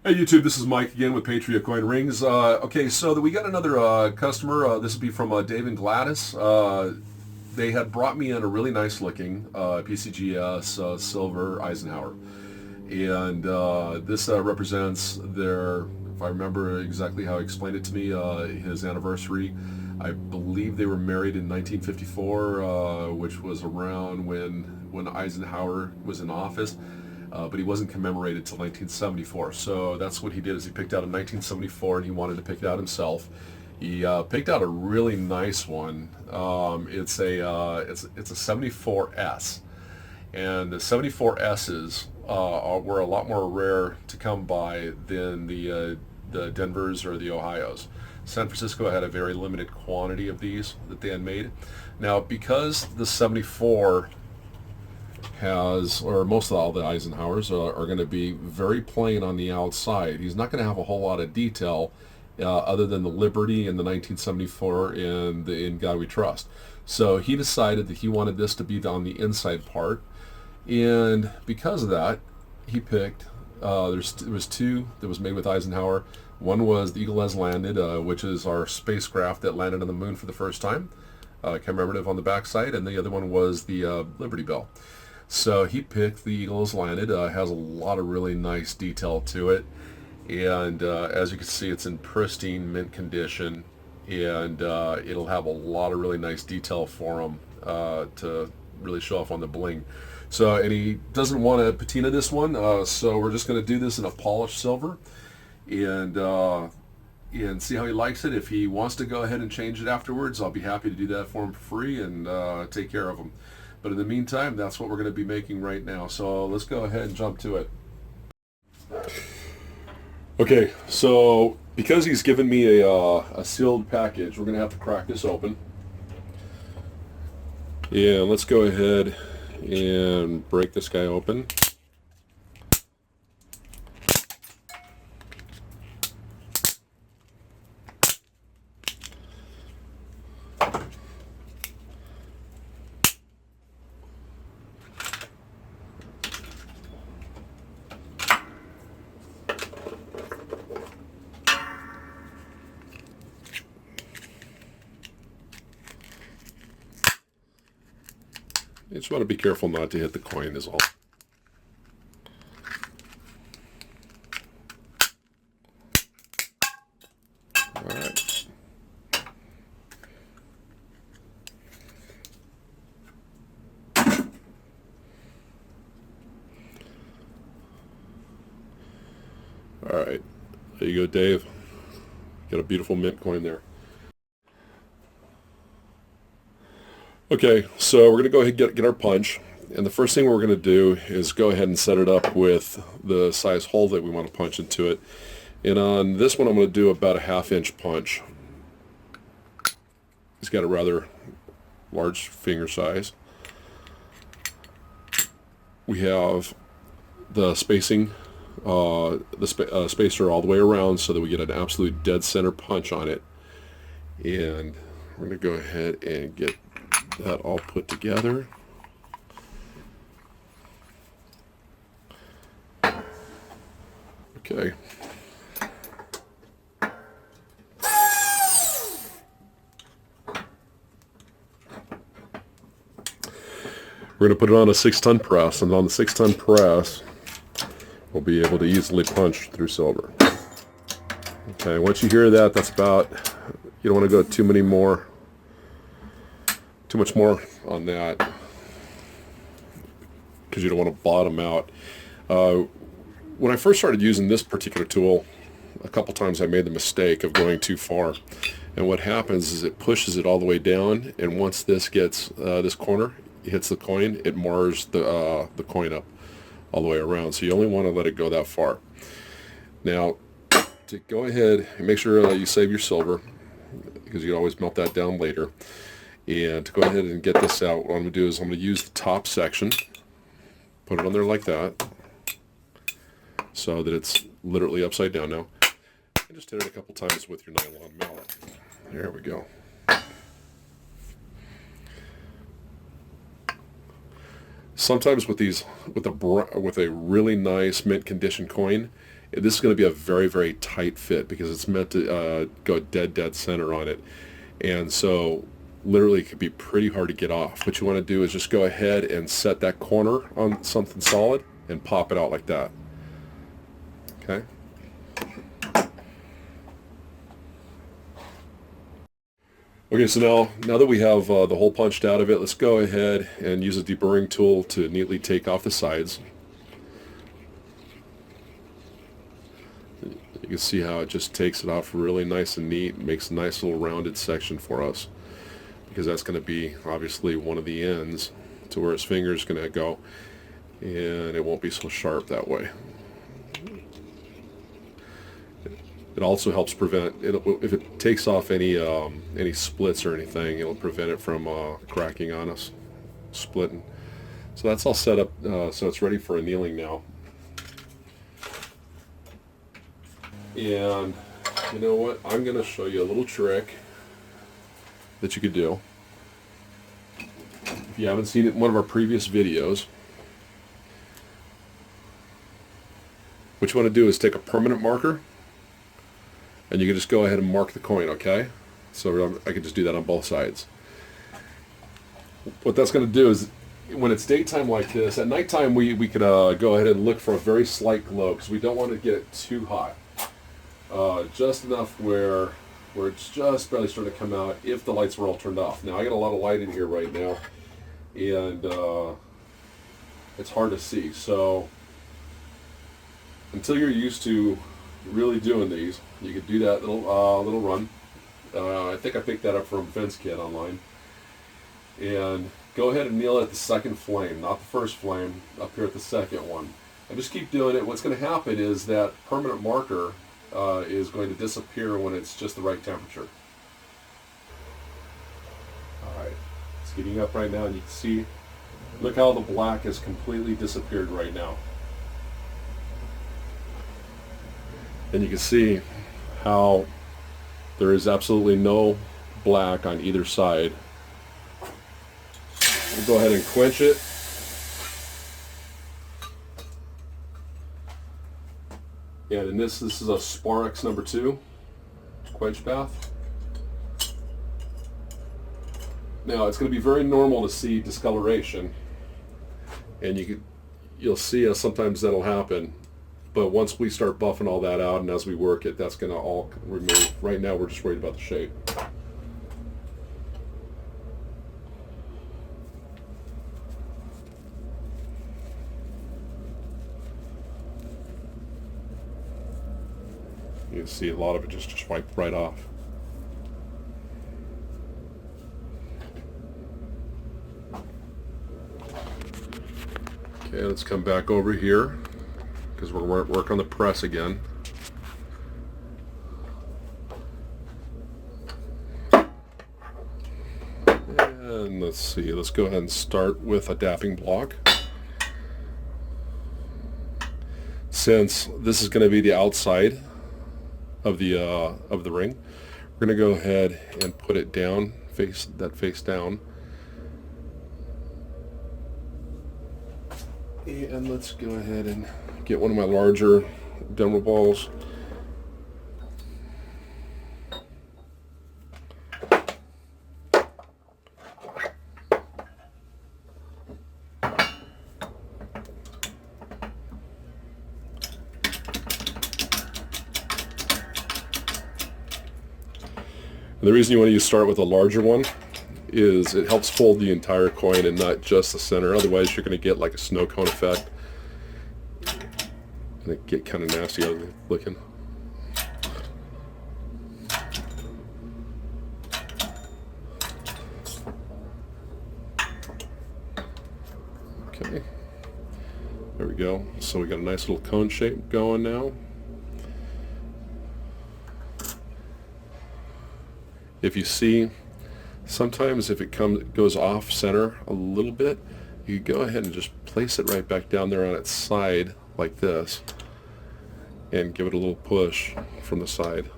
Hey YouTube, this is Mike again with Patriot Coin Rings. Okay, so we got another customer. This will be from Dave and Gladys. They had brought me in a really nice looking PCGS silver Eisenhower. And this represents their, if I remember exactly how he explained it to me, his anniversary. I believe they were married in 1954, which was around when Eisenhower was in office. But he wasn't commemorated till 1974. So that's what he did, is he picked out in 1974 and he wanted to pick it out himself. He picked out a really nice one. It's a 74S, and the 74S's were a lot more rare to come by than the Denvers or the Ohio's. San Francisco had a very limited quantity of these that they had made. Now, because the 74 has, or most of all the Eisenhowers are going to be very plain on the outside. He's not going to have a whole lot of detail other than the Liberty and the 1974 and the In God We Trust. So he decided that he wanted this to be on the inside part, and because of that, he picked. There was two that was made with Eisenhower. One was the Eagle Has Landed, which is our spacecraft that landed on the moon for the first time, commemorative on the backside, and the other one was the Liberty Bell. So he picked the Eagle Has Landed. Has a lot of really nice detail to it, and as you can see, it's in pristine mint condition, and it'll have a lot of really nice detail for him to really show off on the bling. So, and he doesn't want to patina this one, so we're just going to do this in a polished silver, and see how he likes it. If he wants to go ahead and change it afterwards, I'll be happy to do that for him for free and take care of him. But in the meantime, that's what we're going to be making right now. So let's go ahead and jump to it. Okay, so because he's given me a sealed package, we're going to have to crack this open. Yeah, let's go ahead and break this guy open. You just want to be careful not to hit the coin is all. Alright. Alright. There you go, Dave. Got a beautiful mint coin there. Okay, so we're going to go ahead and get our punch, and the first thing we're going to do is go ahead and set it up with the size hole that we want to punch into it. And on this one I'm going to do about a 1/2 inch punch. He's got a rather large finger size. We have the spacing, spacer all the way around so that we get an absolute dead center punch on it. And we're going to go ahead and get that all put together. Okay. We're going to put it on a 6-ton press, and on the 6-ton press we'll be able to easily punch through silver. Okay, once you hear that, that's about, you don't want to go too much more on that, because you don't want to bottom out. When I first started using this particular tool, a couple times I made the mistake of going too far, and what happens is it pushes it all the way down, and once this gets this corner hits the coin, it mars the coin up all the way around. So you only want to let it go that far. Now, to go ahead and make sure you save your silver, because you can always melt that down later. And to go ahead and get this out, what I'm going to do is I'm going to use the top section, put it on there like that, so that it's literally upside down now, and just hit it a couple times with your nylon mallet. There we go. Sometimes with these, with a really nice mint condition coin, this is going to be a very, very tight fit because it's meant to go dead center on it. And so literally it could be pretty hard to get off. What you want to do is just go ahead and set that corner on something solid and pop it out like that. Okay. Okay, so now that we have the hole punched out of it, let's go ahead and use a deburring tool to neatly take off the sides. You can see how it just takes it off really nice and neat, makes a nice little rounded section for us, because that's going to be obviously one of the ends to where his finger is going to go, and it won't be so sharp that way. It also helps prevent, if it takes off any splits or anything, it'll prevent it from cracking on us, splitting. So that's all set up, so it's ready for annealing now. And you know what? I'm going to show you a little trick that you could do. If you haven't seen it in one of our previous videos, what you want to do is take a permanent marker, and you can just go ahead and mark the coin, okay? So I can just do that on both sides. What that's going to do is, when it's daytime like this, at nighttime we could go ahead and look for a very slight glow, because we don't want to get it too hot. Just enough where it's just barely starting to come out if the lights were all turned off. Now I got a lot of light in here right now, and it's hard to see. So until you're used to really doing these, you could do that little run. I think I picked that up from Fence Kit online. And go ahead and nail it at the second flame, not the first flame, up here at the second one. And just keep doing it. What's going to happen is that permanent marker is going to disappear when it's just the right temperature. Alright, it's getting up right now, and you can see, look how the black has completely disappeared right now. And you can see how there is absolutely no black on either side. We'll go ahead and quench it. And in this is a Sparx number 2 quench bath. Now it's going to be very normal to see discoloration, and you'll see sometimes that'll happen. But once we start buffing all that out, and as we work it, that's going to all remove. Right now we're just worried about the shape. You can see a lot of it just wiped right off. Okay, let's come back over here, because we're going to work on the press again. And let's see, let's go ahead and start with a dapping block. Since this is going to be the outside of the ring, we're going to go ahead and put it down, face down. And let's go ahead and get one of my larger demo balls. And the reason you want to start with a larger one is it helps fold the entire coin and not just the center. Otherwise you're going to get like a snow cone effect, and it get kind of nasty looking. Okay, there we go. So we got a nice little cone shape going now. If you see, sometimes if it goes off center a little bit, you go ahead and just place it right back down there on its side like this, and give it a little push from the side.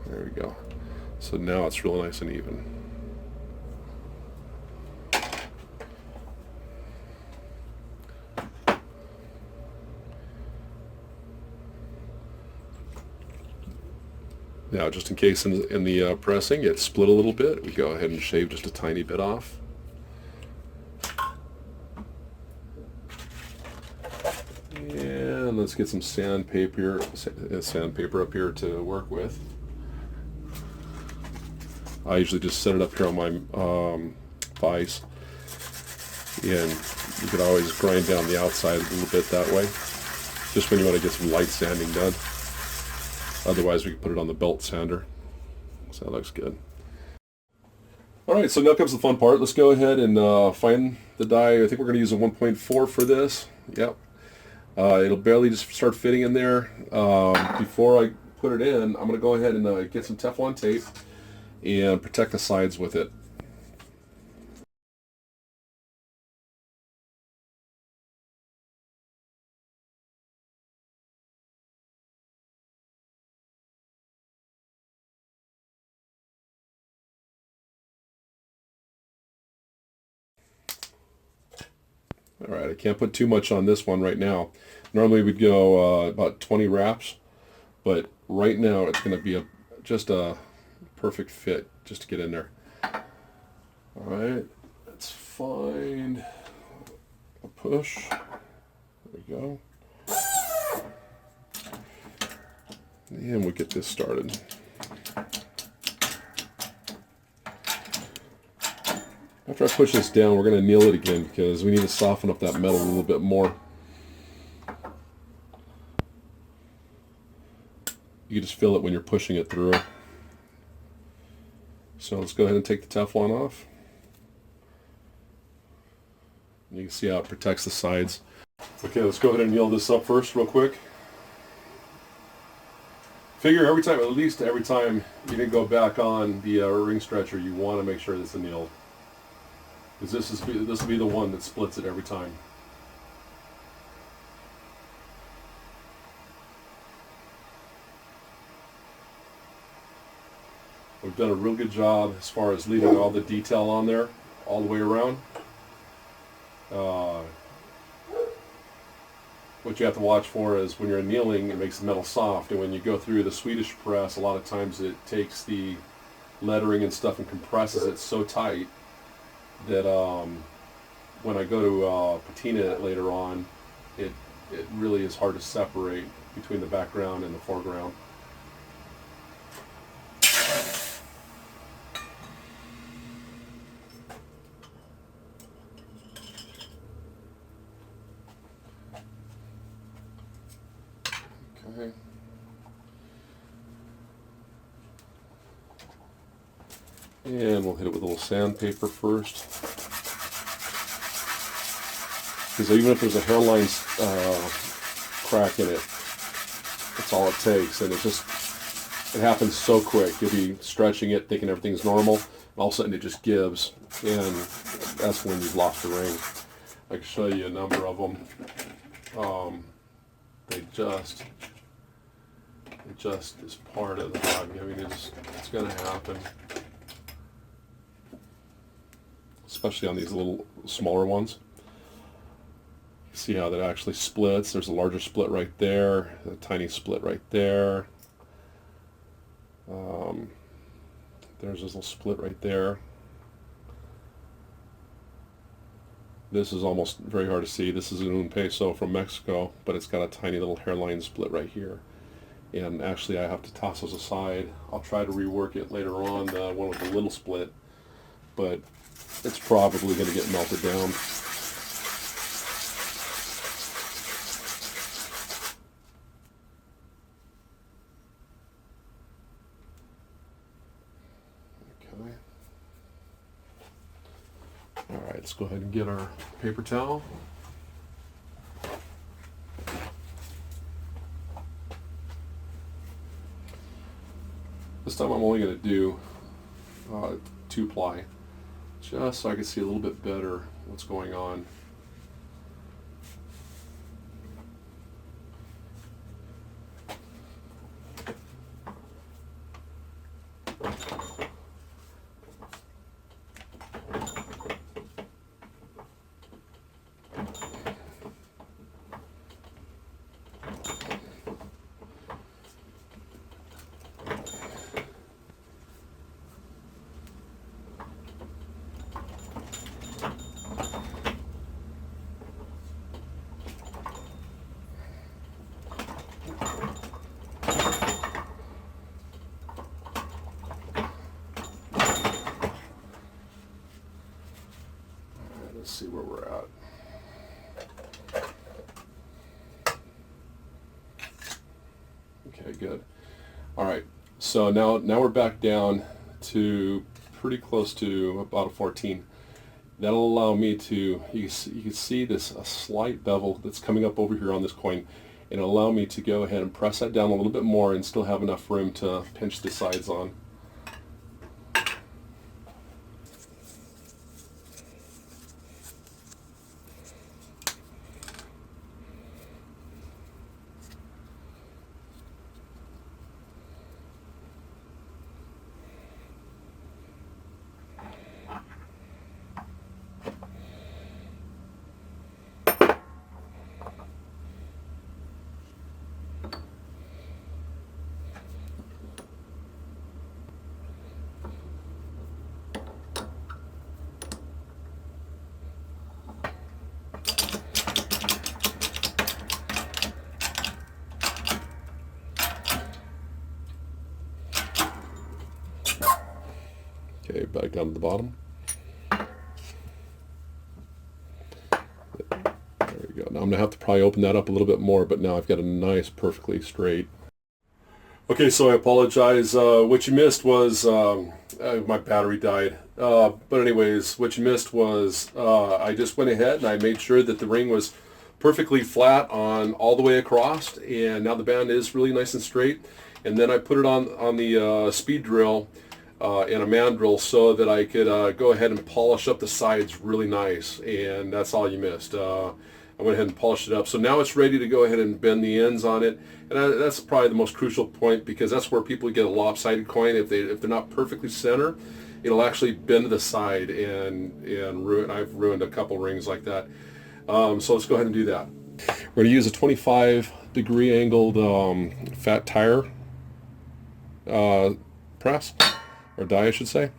There we go. So now it's real nice and even. Now, just in case in the pressing it split a little bit, we go ahead and shave just a tiny bit off. And let's get some sandpaper up here to work with. I usually just set it up here on my vise, and you could always grind down the outside a little bit that way, just when you want to get some light sanding done. Otherwise, we can put it on the belt sander. So that looks good. All right, so now comes the fun part. Let's go ahead and find the die. I think we're going to use a 1.4 for this. Yep. It'll barely just start fitting in there. Before I put it in, I'm going to go ahead and get some Teflon tape and protect the sides with it. All right, I can't put too much on this one right now. Normally we'd go about 20 wraps, but right now it's going to be just a perfect fit just to get in there. All right, let's find a push. There we go. And we'll get this started. After I push this down, we're going to anneal it again because we need to soften up that metal a little bit more. You just feel it when you're pushing it through. So let's go ahead and take the Teflon off. You can see how it protects the sides. Okay, let's go ahead and anneal this up first real quick. Figure at least every time you can go back on the ring stretcher, you want to make sure it's annealed. Because this will be the one that splits it every time. We've done a real good job as far as leaving all the detail on there all the way around. What you have to watch for is when you're annealing, it makes the metal soft, and when you go through the Swedish press, a lot of times it takes the lettering and stuff and compresses it so tight that when I go to patina it later on, it really is hard to separate between the background and the foreground. Okay. And we'll hit it with a little sandpaper first. Because even if there's a hairline crack in it, that's all it takes. And it happens so quick. You'll be stretching it, thinking everything's normal, and all of a sudden it just gives. And that's when you've lost the ring. I can show you a number of them. It just is part of the hobby. I mean, it's going to happen. Especially on these little smaller ones. See how that actually splits. There's a larger split right there, a tiny split right there. There's this little split right there. This is almost very hard to see. This is un peso from Mexico, but it's got a tiny little hairline split right here. And actually I have to toss those aside. I'll try to rework it later on, the one with the little split, but it's probably going to get melted down. Okay. All right, let's go ahead and get our paper towel. This time I'm only going to do 2-ply, just so I can see a little bit better what's going on. Let's see where we're at. Okay, good. All right, so now we're back down to pretty close to about a 14. That'll allow me to, you can see this a slight bevel that's coming up over here on this coin, and it'll allow me to go ahead and press that down a little bit more and still have enough room to pinch the sides on. Okay, back down to the bottom. There we go. Now I'm going to have to probably open that up a little bit more, but now I've got a nice, perfectly straight. Okay, so I apologize. What you missed was my battery died. But anyways, what you missed was I just went ahead and I made sure that the ring was perfectly flat on all the way across, and now the band is really nice and straight. And then I put it on the speed drill in a mandrel so that I could go ahead and polish up the sides really nice, and that's all you missed. I went ahead and polished it up. So now it's ready to go ahead and bend the ends on it, and that's probably the most crucial point, because that's where people get a lopsided coin. If they're not perfectly center, it'll actually bend to the side and ruin. I've ruined a couple rings like that. So let's go ahead and do that. We're going to use a 25-degree angled fat tire press, or die I should say,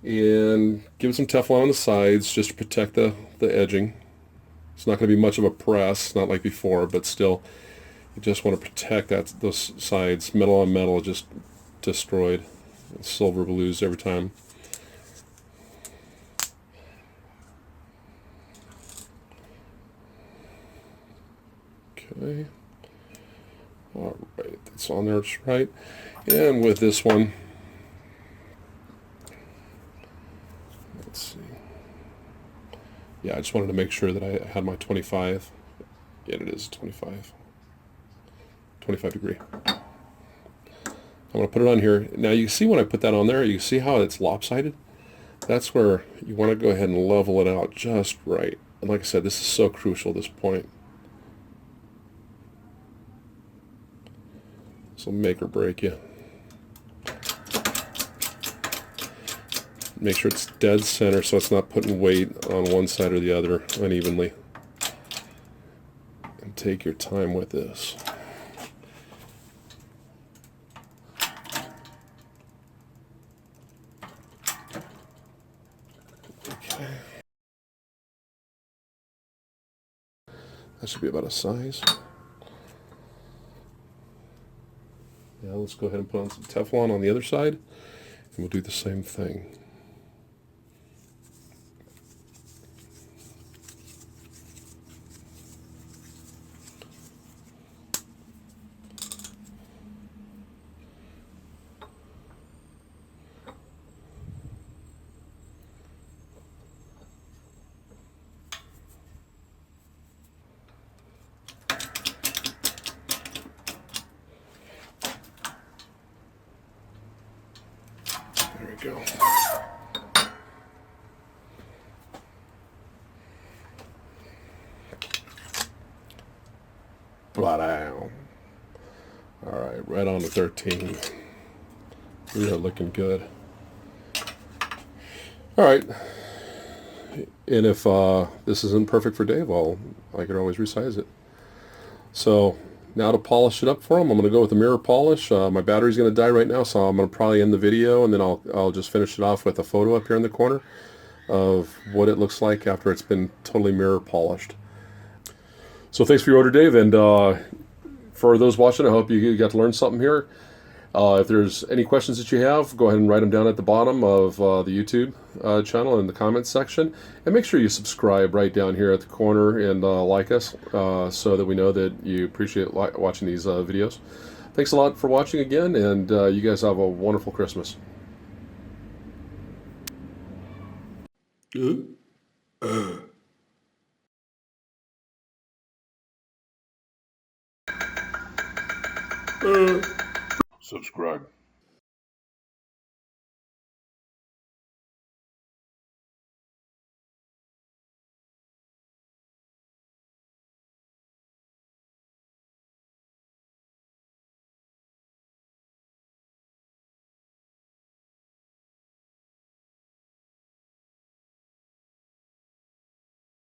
and give it some Teflon on the sides just to protect the edging. It's not going to be much of a press, not like before, but still, you just want to protect those sides. Metal on metal just destroyed. Silver blues every time. Okay. All right, that's on there just right. And with this one, let's see. Yeah, I just wanted to make sure that I had my 25. Yeah, it is 25 degree. I'm going to put it on here. Now you see when I put that on there, you see how it's lopsided? That's where you want to go ahead and level it out just right. And like I said, this is so crucial at this point. This will make or break you. Make sure it's dead center so it's not putting weight on one side or the other unevenly. And take your time with this. Okay. That should be about a size. Now let's go ahead and put on some Teflon on the other side, and we'll do the same thing. There we go. Flat out. All right, right on to 13. We are looking good. All right. And if this isn't perfect for Dave, well, I can always resize it. So now to polish it up for him, I'm going to go with a mirror polish. My battery's going to die right now, so I'm going to probably end the video, and then I'll just finish it off with a photo up here in the corner of what it looks like after it's been totally mirror polished. So thanks for your order, Dave, and for those watching, I hope you got to learn something here. If there's any questions that you have, go ahead and write them down at the bottom of the YouTube channel in the comments section. And make sure you subscribe right down here at the corner and like us so that we know that you appreciate watching these videos. Thanks a lot for watching again, and you guys have a wonderful Christmas. Subscribe.